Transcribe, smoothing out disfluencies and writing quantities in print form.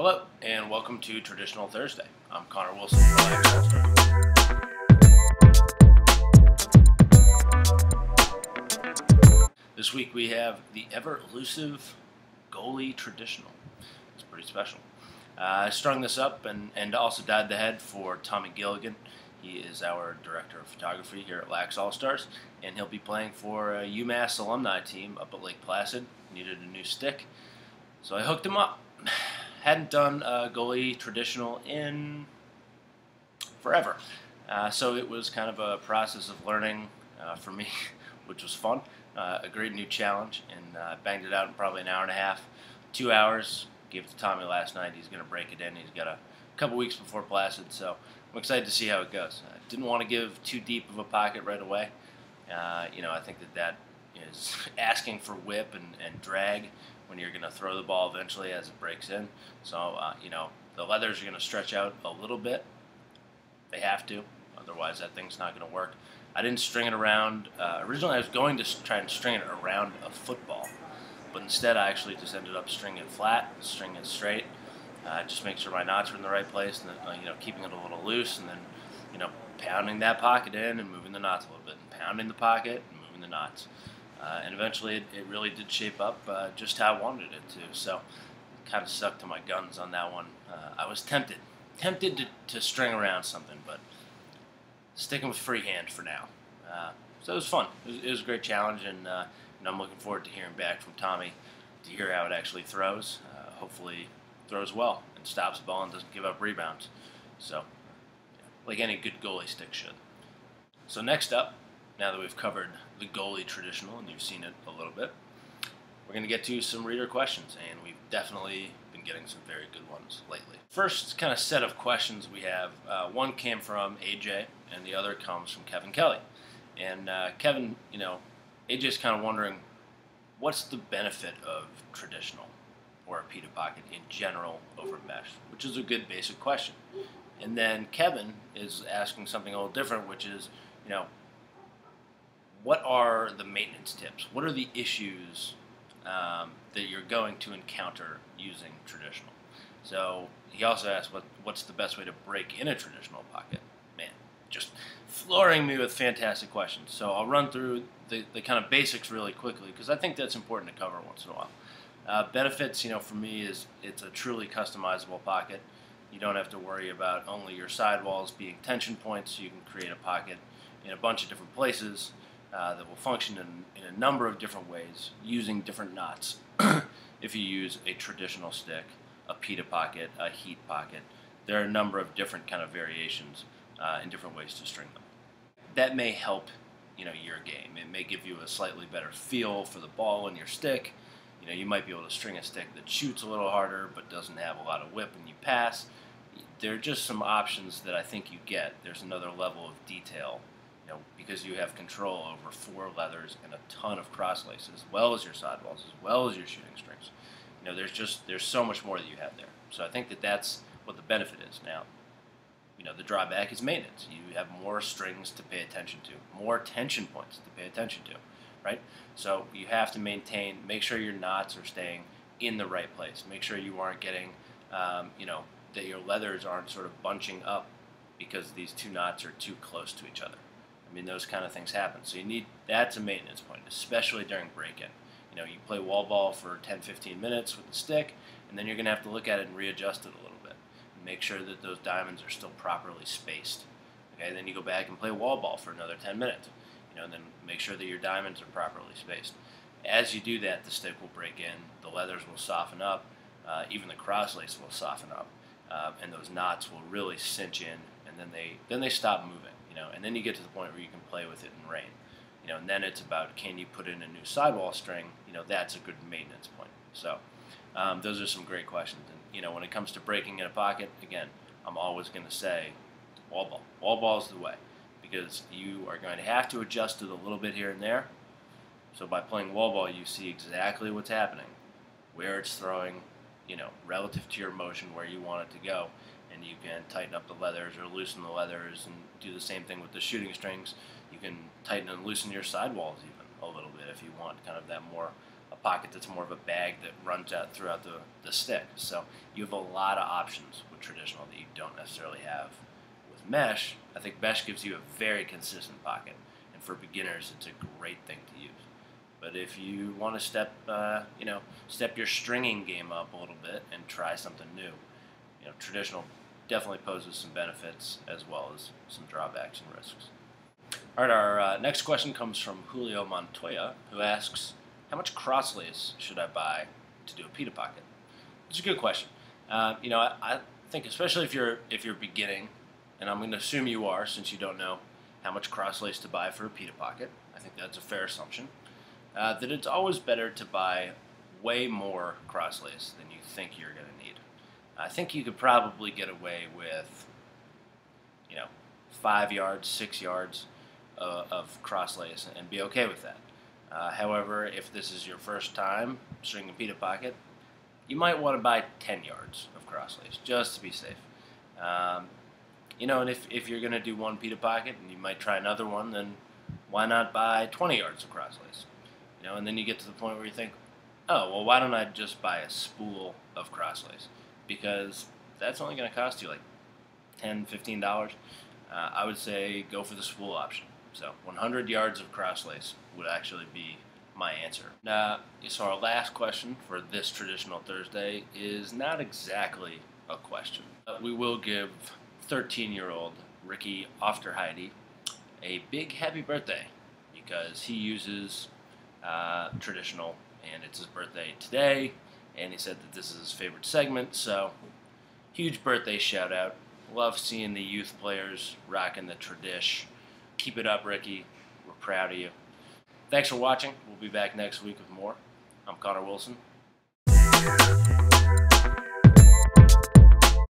Hello, and welcome to Traditional Thursday. I'm Connor Wilson from Lacrosse Goalie. This week we have the ever-elusive goalie traditional. It's pretty special. I strung this up and also dyed the head for Tommy Gilligan. He is our director of photography here at Lax All-Stars, and he'll be playing for a UMass alumni team up at Lake Placid. Needed a new stick, so I hooked him up. Hadn't done a goalie traditional in forever, so it was kind of a process of learning for me, which was fun. A great new challenge, and banged it out in probably an hour and a half, 2 hours. Gave it to Tommy last night. He's going to break it in. He's got a couple weeks before Placid, so I'm excited to see how it goes. I didn't want to give too deep of a pocket right away. I think that is asking for whip and drag when you're going to throw the ball eventually as it breaks in. So, the leathers are going to stretch out a little bit. They have to, otherwise that thing's not going to work. I didn't string it around. Originally I was going to try and string it around a football, but instead I actually just ended up stringing it flat, stringing it straight. Just make sure my knots are in the right place, and then, keeping it a little loose, and then, pounding that pocket in and moving the knots a little bit, and pounding the pocket and moving the knots. And eventually it really did shape up just how I wanted it to. So kind of stuck to my guns on that one. I was tempted to string around something, but sticking with freehand for now. So it was fun. It was a great challenge, and I'm looking forward to hearing back from Tommy to hear how it actually throws. Hopefully throws well and stops the ball and doesn't give up rebounds. So, like any good goalie stick should. So next up, now that we've covered the goalie traditional and you've seen it a little bit, we're going to get to some reader questions, and we've definitely been getting some very good ones lately. First kind of set of questions we have, one came from AJ and the other comes from Kevin Kelly. And Kevin, AJ's kind of wondering, what's the benefit of traditional or a pita pocket in general over mesh, which is a good basic question. And then Kevin is asking something a little different, which is, what are the maintenance tips? What are the issues that you're going to encounter using traditional? So he also asked, what's the best way to break in a traditional pocket? Man, just flooring me with fantastic questions. So I'll run through the kind of basics really quickly, because I think that's important to cover once in a while. Benefits, for me, is it's a truly customizable pocket. You don't have to worry about only your sidewalls being tension points. You can create a pocket in a bunch of different places that will function in a number of different ways using different knots. If you use a traditional stick, a pita pocket, a heat pocket, there are a number of different kind of variations and different ways to string them. That may help, your game. It may give you a slightly better feel for the ball in your stick. You might be able to string a stick that shoots a little harder but doesn't have a lot of whip when you pass. There are just some options that I think you get. There's another level of detail, because you have control over 4 leathers and a ton of cross laces, as well as your sidewalls, as well as your shooting strings. There's so much more that you have there. So I think that's what the benefit is. Now, the drawback is maintenance. You have more strings to pay attention to, more tension points to pay attention to. Right? So you have to make sure your knots are staying in the right place. Make sure you aren't getting, that your leathers aren't sort of bunching up because these 2 knots are too close to each other. Those kind of things happen. So that's a maintenance point, especially during break-in. You play wall ball for 10-15 minutes with the stick, and then you're going to have to look at it and readjust it a little bit. And make sure that those diamonds are still properly spaced. Okay, then you go back and play wall ball for another 10 minutes. And then make sure that your diamonds are properly spaced. As you do that, the stick will break in, the leathers will soften up, even the cross lace will soften up, and those knots will really cinch in, and then they stop moving. And then you get to the point where you can play with it in rain. And then it's about, can you put in a new sidewall string? That's a good maintenance point. So those are some great questions. And when it comes to breaking in a pocket, again, I'm always going to say wall ball. Wall ball is the way, because you are going to have to adjust it a little bit here and there. So by playing wall ball, you see exactly what's happening, where it's throwing, relative to your motion, where you want it to go. And you can tighten up the leathers or loosen the leathers, and do the same thing with the shooting strings. You can tighten and loosen your sidewalls even a little bit if you want kind of that more pocket that's more of a bag that runs out throughout the stick. So you have a lot of options with traditional that you don't necessarily have with mesh. I think mesh gives you a very consistent pocket, and for beginners, it's a great thing to use. But if you want to step your stringing game up a little bit and try something new, traditional definitely poses some benefits as well as some drawbacks and risks. All right, our next question comes from Julio Montoya, who asks, how much crosslace should I buy to do a pita pocket? It's a good question. I think especially if you're beginning, and I'm going to assume you are since you don't know how much crosslace to buy for a pita pocket. I think that's a fair assumption. That it's always better to buy way more crosslace than you think you're going to need. I think you could probably get away with, 5 yards, 6 yards of crosslace and be okay with that. However, if this is your first time stringing a pita pocket, you might want to buy 10 yards of crosslace just to be safe. And if you're going to do one pita pocket and you might try another one, then why not buy 20 yards of crosslace? And then you get to the point where you think, oh, well, why don't I just buy a spool of crosslace? Because that's only going to cost you like $10, $15. I would say go for the spool option. So 100 yards of crosslace would actually be my answer. Now, so our last question for this Traditional Thursday is not exactly a question. We will give 13-year-old Ricky Ofterheide a big happy birthday because he uses traditional, and it's his birthday today, and he said that this is his favorite segment, so huge birthday shout out. Love seeing the youth players rocking the tradish. Keep it up, Ricky. We're proud of you. Thanks for watching. We'll be back next week with more. I'm Connor Wilson.